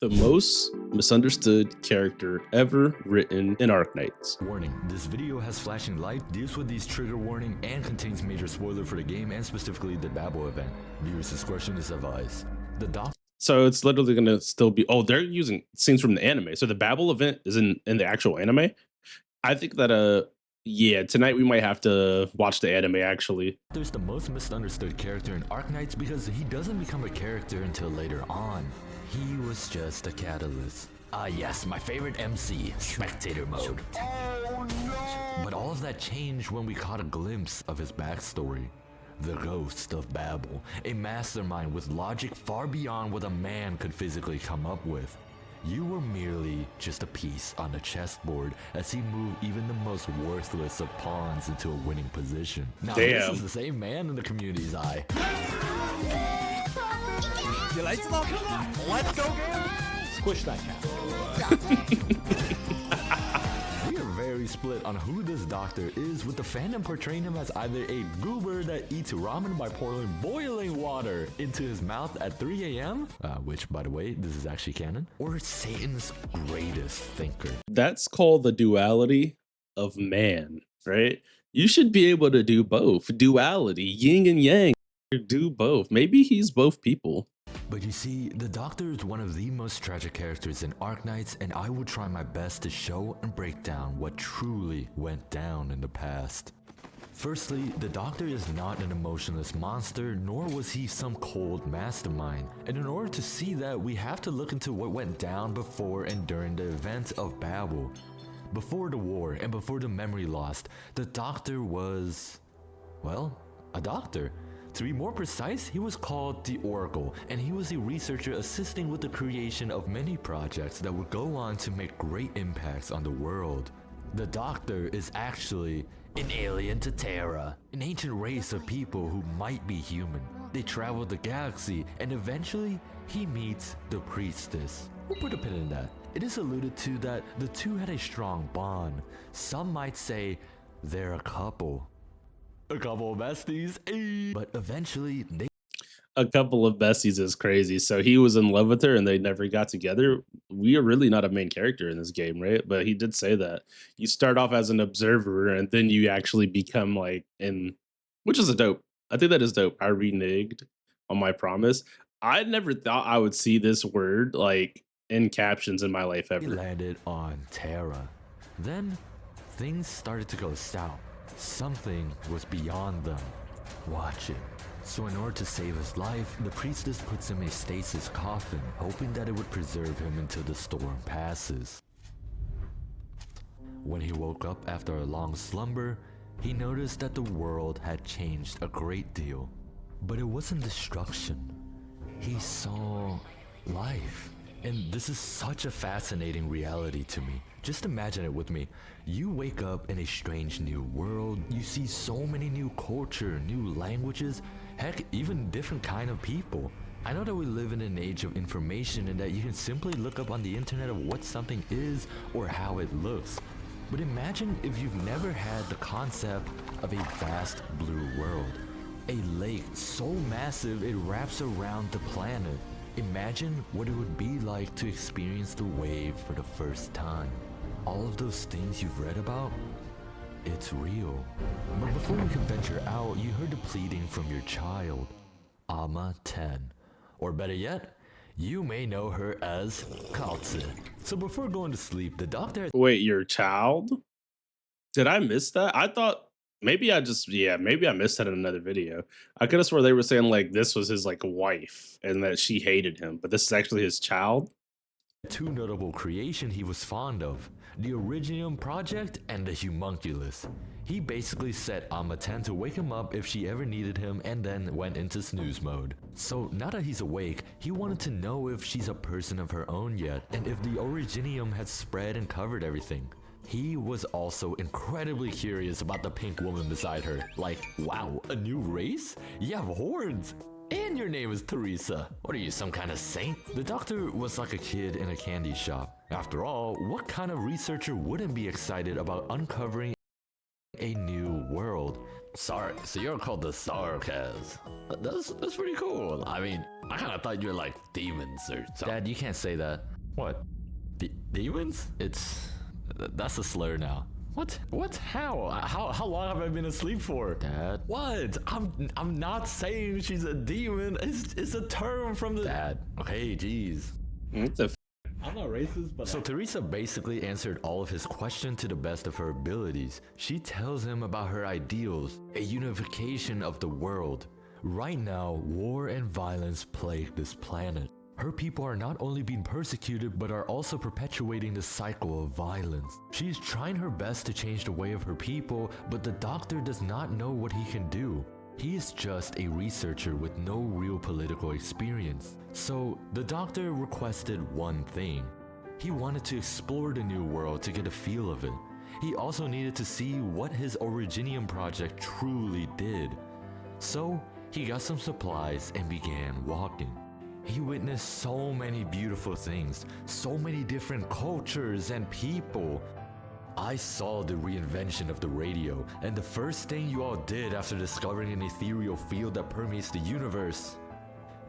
The most misunderstood character ever written in Arknights. Warning, this video has flashing light, deals with these trigger warning, and contains major spoiler for the game and specifically the Babel event. Viewers' discretion is advised. The doc. So it's literally gonna still be, oh, they're using scenes from the anime. So the Babel event is in the actual anime. I think that yeah, tonight we might have to watch the anime actually. There's the most misunderstood character in Arknights because he doesn't become a character until later on. He was just a catalyst. Ah yes, my favorite MC, spectator mode. Oh no! But all of that changed when we caught a glimpse of his backstory. The Ghost of Babel, a mastermind with logic far beyond what a man could physically come up with. You were merely just a piece on the chessboard as he moved even the most worthless of pawns into a winning position. Now this is the same man in the community's eye. Let's go, game! Squish that cat. We are very split on who this doctor is, with the fandom portraying him as either a goober that eats ramen by pouring boiling water into his mouth at 3 a.m., which, by the way, this is actually canon, or Satan's greatest thinker. That's called the duality of man, right? You should be able to do both. Duality, yin and yang. Do both. Maybe he's both people. But you see, the Doctor is one of the most tragic characters in Arknights, and I will try my best to show and break down what truly went down in the past. Firstly, the Doctor is not an emotionless monster, nor was he some cold mastermind. And in order to see that, we have to look into what went down before and during the event of Babel. Before the war and before the memory lost, the Doctor was, well, a doctor. To be more precise, he was called the Oracle, and he was a researcher assisting with the creation of many projects that would go on to make great impacts on the world. The Doctor is actually an alien to Terra, an ancient race of people who might be human. They travel the galaxy, and eventually, he meets the priestess. We'll put a pin in that. It is alluded to that the two had a strong bond. Some might say they're a couple. A couple of besties, but eventually they... A couple of besties is crazy. So he was in love with her and they never got together. We are really not a main character in this game, right? But he did say that you start off as an observer and then you actually become like in, which is a dope. I think that is dope. I reneged on my promise. I never thought I would see this word like in captions in my life ever. He landed on Terra. Then things started to go south. Something was beyond them. Watch it. So in order to save his life, the priestess puts him in a stasis coffin, hoping that it would preserve him until the storm passes. When he woke up after a long slumber, he noticed that the world had changed a great deal. But it wasn't destruction. He saw life. And this is such a fascinating reality to me. Just imagine it with me. You wake up in a strange new world. You see so many new culture, new languages, heck, even different kind of people. I know that we live in an age of information and that you can simply look up on the internet of what something is or how it looks. But imagine if you've never had the concept of a vast blue world. A lake so massive it wraps around the planet. Imagine what it would be like to experience the wave for the first time. All of those things you've read about, it's real. But before we can venture out, you heard the pleading from your child, Ama 10. Or better yet, you may know her as Kaltze. So before going to sleep, the doctor... Wait, your child? Did I miss that? I thought maybe I missed that in another video. I could have swore they were saying like this was his like wife and that she hated him, but this is actually his child. Two notable creation he was fond of, the Originium Project and the Homunculus. He basically set Amma 10 to wake him up if she ever needed him and then went into snooze mode. So now that he's awake, he wanted to know if she's a person of her own yet and if the Originium had spread and covered everything. He was also incredibly curious about the pink woman beside her. Like, wow, a new race? You have horns! And your name is Teresa. What are you, some kind of saint? The doctor was like a kid in a candy shop. After all, what kind of researcher wouldn't be excited about uncovering a new world. Sorry, so you're called the Sarkaz. That's pretty cool. I mean, I kind of thought you were like demons or something. Dad, you can't say that. What? Demons? That's a slur now. What? How long have I been asleep for? Dad. What? I'm not saying she's a demon. It's a term from the Dad. Okay, jeez. What the I'm not racist, but so Teresa basically answered all of his questions to the best of her abilities. She tells him about her ideals, a unification of the world. Right now, war and violence plague this planet. Her people are not only being persecuted, but are also perpetuating the cycle of violence. She's trying her best to change the way of her people, but the doctor does not know what he can do. He is just a researcher with no real political experience. So the doctor requested one thing. He wanted to explore the new world to get a feel of it. He also needed to see what his Originium project truly did. So he got some supplies and began walking. He witnessed so many beautiful things, so many different cultures and people. I saw the reinvention of the radio, and the first thing you all did after discovering an ethereal field that permeates the universe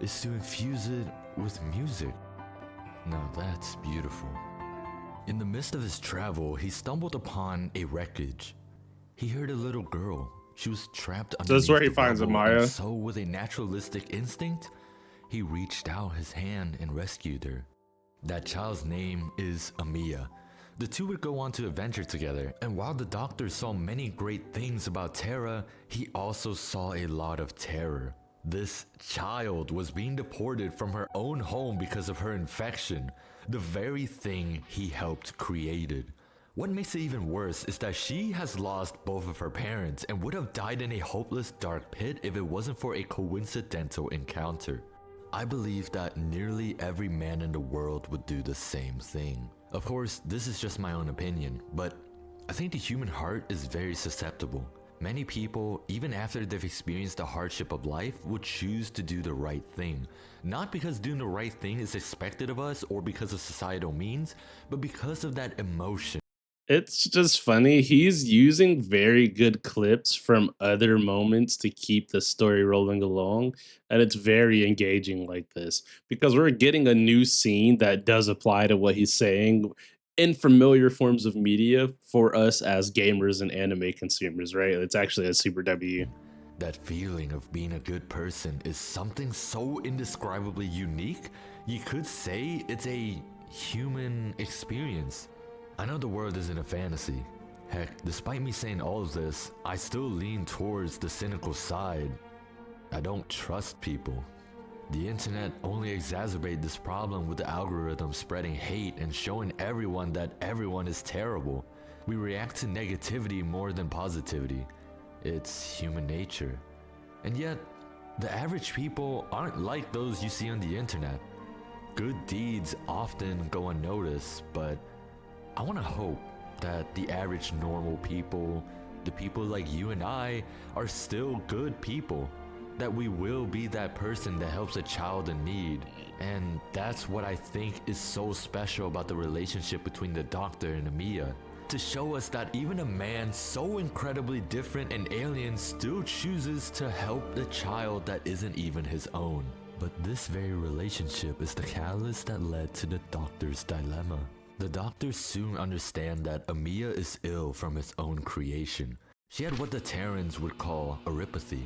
is to infuse it with music. Now that's beautiful. In the midst of his travel, he stumbled upon a wreckage. He heard a little girl. She was trapped underneath This is where he the finds rubble, Amaya. and so with a naturalistic instinct, he reached out his hand and rescued her. That child's name is Amiya. The two would go on to adventure together, and while the doctor saw many great things about Terra, he also saw a lot of terror. This child was being deported from her own home because of her infection, the very thing he helped created. What makes it even worse is that she has lost both of her parents and would have died in a hopeless dark pit if it wasn't for a coincidental encounter. I believe that nearly every man in the world would do the same thing. Of course, this is just my own opinion, but I think the human heart is very susceptible. Many people, even after they've experienced the hardship of life, would choose to do the right thing. Not because doing the right thing is expected of us or because of societal means, but because of that emotion. It's just funny. He's using very good clips from other moments to keep the story rolling along. And it's very engaging like this because we're getting a new scene that does apply to what he's saying in familiar forms of media for us as gamers and anime consumers, right? It's actually a super W. That feeling of being a good person is something so indescribably unique, you could say it's a human experience. I know the world isn't a fantasy. Heck, despite me saying all of this, I still lean towards the cynical side. I don't trust people. The internet only exacerbates this problem with the algorithm spreading hate and showing everyone that everyone is terrible. We react to negativity more than positivity. It's human nature. And yet, the average people aren't like those you see on the internet. Good deeds often go unnoticed, but I want to hope that the average normal people, the people like you and I, are still good people. That we will be that person that helps a child in need. And that's what I think is so special about the relationship between the doctor and Amiya. To show us that even a man so incredibly different and alien still chooses to help the child that isn't even his own. But this very relationship is the catalyst that led to the doctor's dilemma. The doctors soon understand that Amiya is ill from his own creation. She had what the Terrans would call erypathy,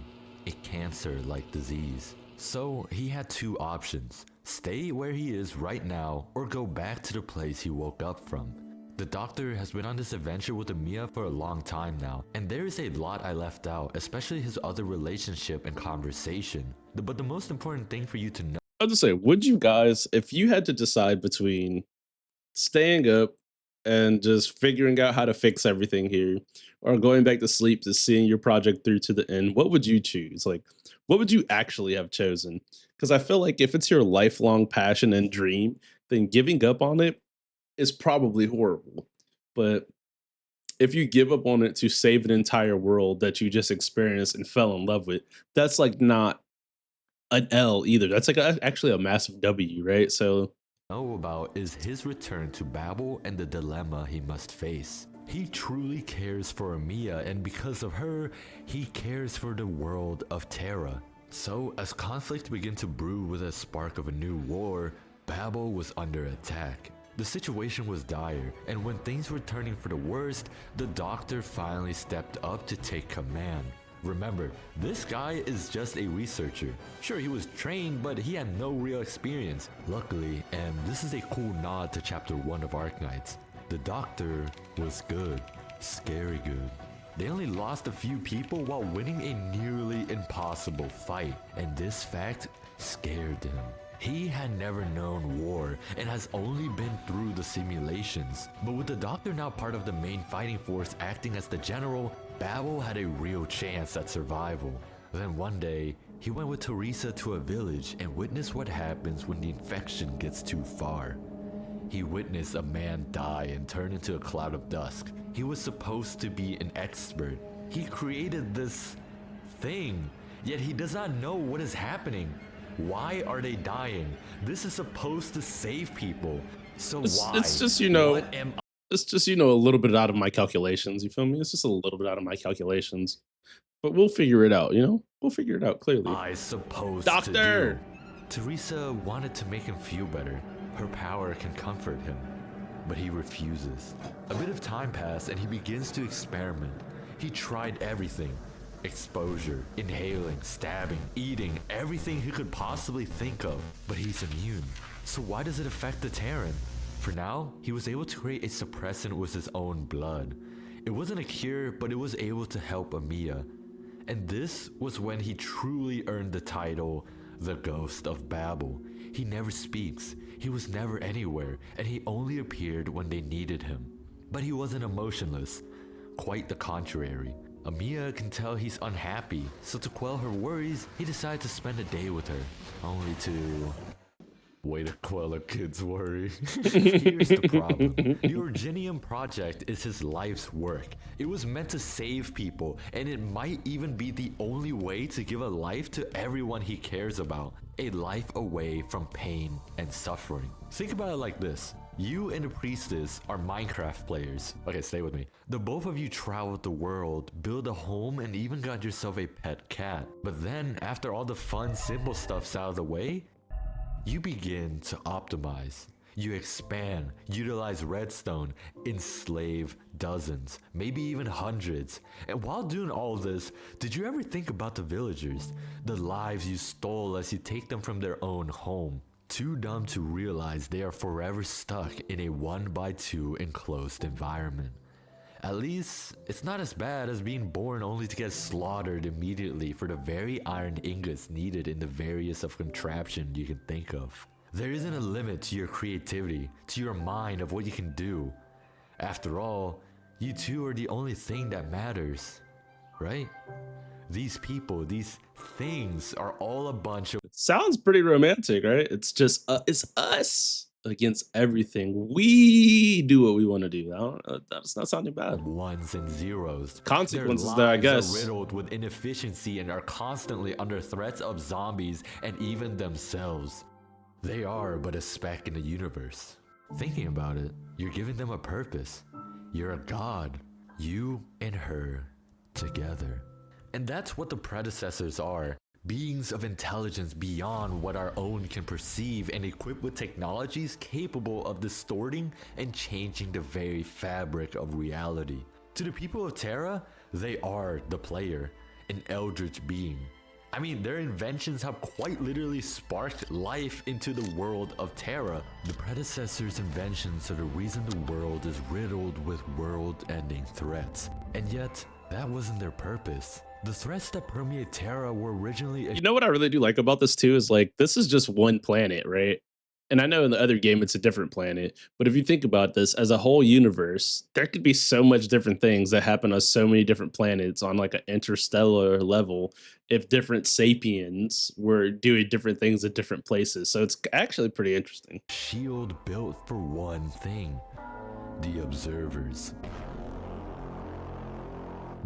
a cancer-like disease. So he had two options: stay where he is right now or go back to the place he woke up from. The doctor has been on this adventure with Amiya for a long time now, and there is a lot I left out, especially his other relationship and conversation. But the most important thing for you to know— I'll just say, would you guys, if you had to decide between staying up and just figuring out how to fix everything here or going back to sleep to seeing your project through to the end, what would you choose? Like, what would you actually have chosen? Because I feel like if it's your lifelong passion and dream, then giving up on it is probably horrible. But if you give up on it to save an entire world that you just experienced and fell in love with, that's like not an L either. That's like actually a massive W, right? So about is his return to Babel and the dilemma he must face. He truly cares for Amiya, and because of her, he cares for the world of Terra. So, as conflict began to brew with a spark of a new war, Babel was under attack. The situation was dire, and when things were turning for the worst, the Doctor finally stepped up to take command. Remember, this guy is just a researcher. Sure, he was trained, but he had no real experience. Luckily, and this is a cool nod to chapter 1 of Arknights, the Doctor was good, scary good. They only lost a few people while winning a nearly impossible fight, and this fact scared him. He had never known war and has only been through the simulations. But with the Doctor now part of the main fighting force acting as the general, Babel had a real chance at survival. Then one day, he went with Teresa to a village and witnessed what happens when the infection gets too far. He witnessed a man die and turn into a cloud of dust. He was supposed to be an expert. He created this thing, yet he does not know what is happening. Why are they dying? This is supposed to save people. So why? It's just, you know, What am it's just, you know, a little bit out of my calculations. You feel me? It's just a little bit out of my calculations. But we'll figure it out, you know? We'll figure it out clearly. I supposed Doctor! to do? Teresa wanted to make him feel better. Her power can comfort him, but he refuses. A bit of time passed and he begins to experiment. He tried everything. Exposure, inhaling, stabbing, eating, everything he could possibly think of. But he's immune. So why does it affect the Terran? For now, he was able to create a suppressant with his own blood. It wasn't a cure, but it was able to help Amiya. And this was when he truly earned the title, the Ghost of Babel. He never speaks, he was never anywhere, and he only appeared when they needed him. But he wasn't emotionless, quite the contrary. Amiya can tell he's unhappy, so to quell her worries, he decided to spend a day with her, only to... Way to quell a kid's worry. Here's the problem. The Originium project is his life's work. It was meant to save people, and it might even be the only way to give a life to everyone he cares about. A life away from pain and suffering. Think about it like this. You and the priestess are Minecraft players. Okay, stay with me. The both of you traveled the world, build a home, and even got yourself a pet cat. But then, after all the fun, simple stuff's out of the way, you begin to optimize. You expand, utilize redstone, enslave dozens, maybe even hundreds. And while doing all this, did you ever think about the villagers? The lives you stole as you take them from their own home? Too dumb to realize they are forever stuck in a 1x2 enclosed environment. At least, it's not as bad as being born only to get slaughtered immediately for the very iron ingots needed in the various of contraption you can think of. There isn't a limit to your creativity, to your mind of what you can do. After all, you two are the only thing that matters, right? These people, these things are all a bunch of... Sounds pretty romantic, right? It's just, it's us against everything. We do what we want to do. That's not sounding bad. Ones and zeros. Consequences there, I guess. Are riddled with inefficiency and are constantly under threats of zombies and even themselves. They are but a speck in the universe. Thinking about it, you're giving them a purpose. You're a god. You and her together. And that's what the predecessors are. Beings of intelligence beyond what our own can perceive and equipped with technologies capable of distorting and changing the very fabric of reality. To the people of Terra, they are the player, an eldritch being. I mean, their inventions have quite literally sparked life into the world of Terra. The predecessors' inventions are the reason the world is riddled with world-ending threats. And yet, that wasn't their purpose. The threats that permeate Terra were originally... You know what I really do like about this too is like, this is just one planet, right? And I know in the other game it's a different planet, but if you think about this as a whole universe, there could be so much different things that happen on so many different planets on like an interstellar level if different sapiens were doing different things at different places. So it's actually pretty interesting. Shield built for one thing, the observers.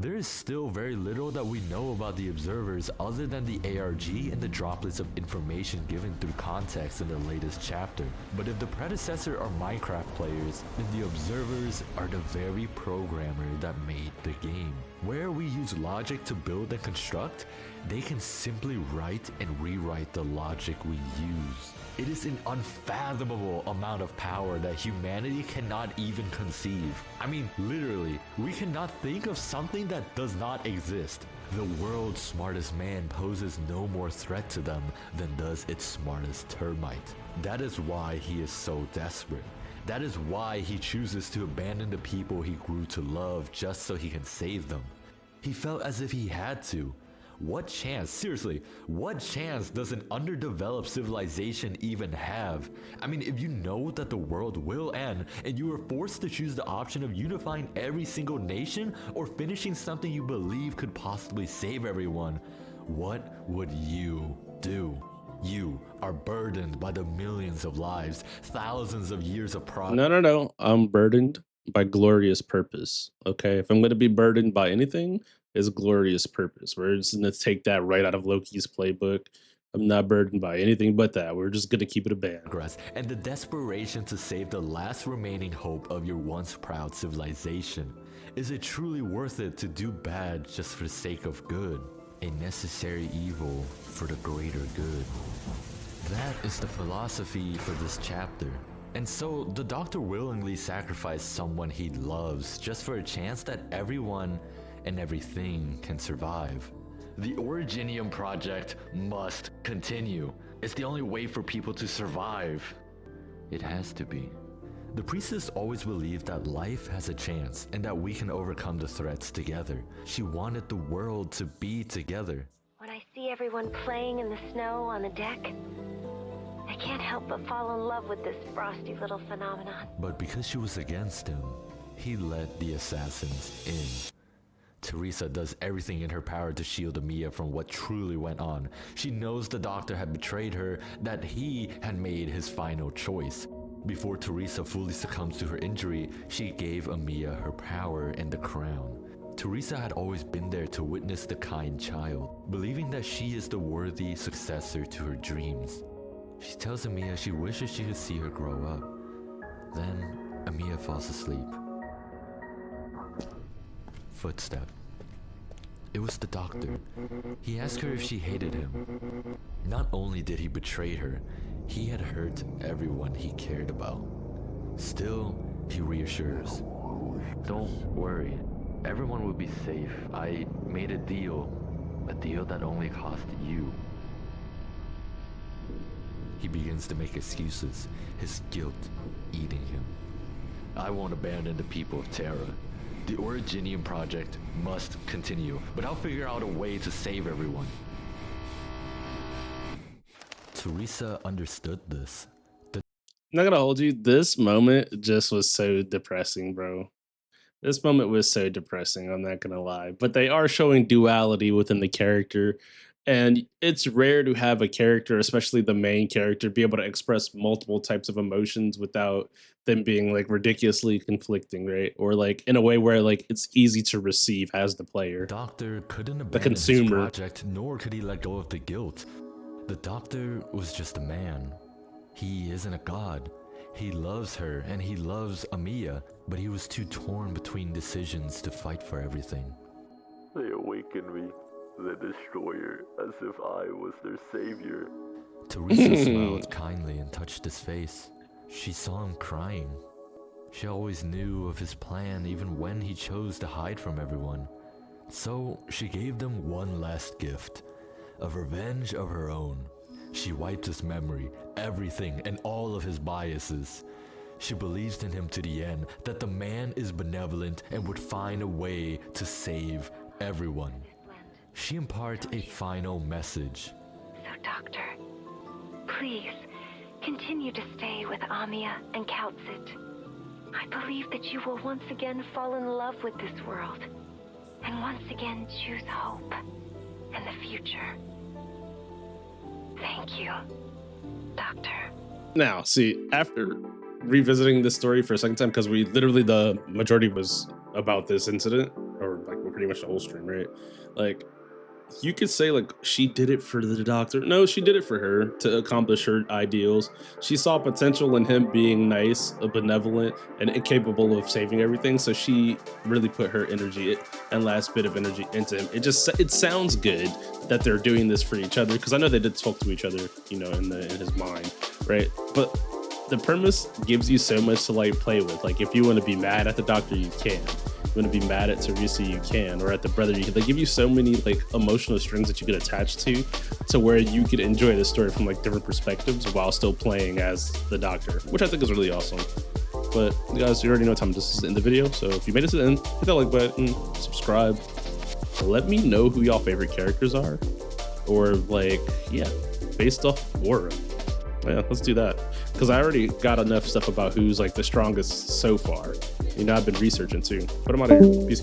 There is still very little that we know about the observers other than the ARG and the droplets of information given through context in the latest chapter. But if the predecessor are Minecraft players, then the observers are the very programmer that made the game. Where we use logic to build and construct, they can simply write and rewrite the logic we use. It is an unfathomable amount of power that humanity cannot even conceive. I mean, literally, we cannot think of something that does not exist. The world's smartest man poses no more threat to them than does its smartest termite. That is why he is so desperate. That is why he chooses to abandon the people he grew to love just so he can save them. He felt as if he had to. What chance, seriously, what chance does an underdeveloped civilization even have? I mean, if you know that the world will end and you are forced to choose the option of unifying every single nation or finishing something you believe could possibly save everyone, what would you do? You are burdened by the millions of lives, thousands of years of progress. No. I'm burdened by glorious purpose. Okay. If I'm going to be burdened by anything, it's glorious purpose. We're just going to take that right out of Loki's playbook. I'm not burdened by anything but that. We're just going to keep it a band. And the desperation to save the last remaining hope of your once proud civilization. Is it truly worth it to do bad just for the sake of good? A necessary evil for the greater good. That is the philosophy for this chapter. And so the Doctor willingly sacrificed someone he loves just for a chance that everyone and everything can survive. The Originium project must continue. It's the only way for people to survive. It has to be. The priestess always believed that life has a chance and that we can overcome the threats together. She wanted the world to be together. When I see everyone playing in the snow on the deck, I can't help but fall in love with this frosty little phenomenon. But because she was against him, he let the assassins in. Teresa does everything in her power to shield Amiya from what truly went on. She knows the Doctor had betrayed her, that he had made his final choice. Before Teresa fully succumbs to her injury, she gave Amiya her power and the crown. Teresa had always been there to witness the kind child, believing that she is the worthy successor to her dreams. She tells Amiya she wishes she could see her grow up. Then, Amiya falls asleep. Footstep. It was the Doctor. He asked her if she hated him. Not only did he betray her, he had hurt everyone he cared about. Still, he reassures. Don't worry. Everyone will be safe. I made a deal that only cost you. He begins to make excuses, his guilt eating him. I won't abandon the people of Terra. The Originium project must continue, but I'll figure out a way to save everyone. Teresa understood this. I'm not gonna hold you. This moment just was so depressing, bro. This moment was so depressing. I'm not gonna lie. But they are showing duality within the character. And it's rare to have a character, especially the main character, be able to express multiple types of emotions without them being like ridiculously conflicting, right? Or like in a way where like it's easy to receive as the player. Doctor couldn't abandon The consumer. his project, nor could he let go of the guilt. The Doctor was just a man. He isn't a god. He loves her and he loves Amiya, but he was too torn between decisions to fight for everything. They awakened me, the destroyer, as if I was their savior. Teresa smiled kindly and touched his face. She saw him crying. She always knew of his plan even when he chose to hide from everyone. So she gave them one last gift, a revenge of her own. She wiped his memory, everything, and all of his biases. She believes in him to the end, that the man is benevolent and would find a way to save everyone. She imparts a final message. So, Doctor, please continue to stay with Amiya and Kaltzit. I believe that you will once again fall in love with this world and once again choose hope and the future. Thank you, Doctor. Now, see, after revisiting this story for a second time, because we literally, the majority was about this incident, or like we're pretty pretty much the whole stream, right? Like, you could say like she did it for the doctor. No, she did it for her to accomplish her ideals. She saw potential in him being nice, benevolent, and capable of saving everything. So she really put her energy and last bit of energy into him. It sounds good that they're doing this for each other, because I know they did talk to each other, you know, in his mind, right? But the premise gives you so much to like play with. Like, if you want to be mad at the doctor, you can. You want to be mad at Teresa, you can, or at the brother, you can. They give you so many like emotional strings that you could attach to where you could enjoy the story from like different perspectives while still playing as the doctor, which I think is really awesome. But guys, you already know what time this is in the video, so if you made it to the end, hit that like button, subscribe, let me know who y'all favorite characters are, or like, yeah, based off Aura. Yeah, let's do that, because I already got enough stuff about who's like the strongest so far. You know, I've been researching too. But I'm out of here. Peace.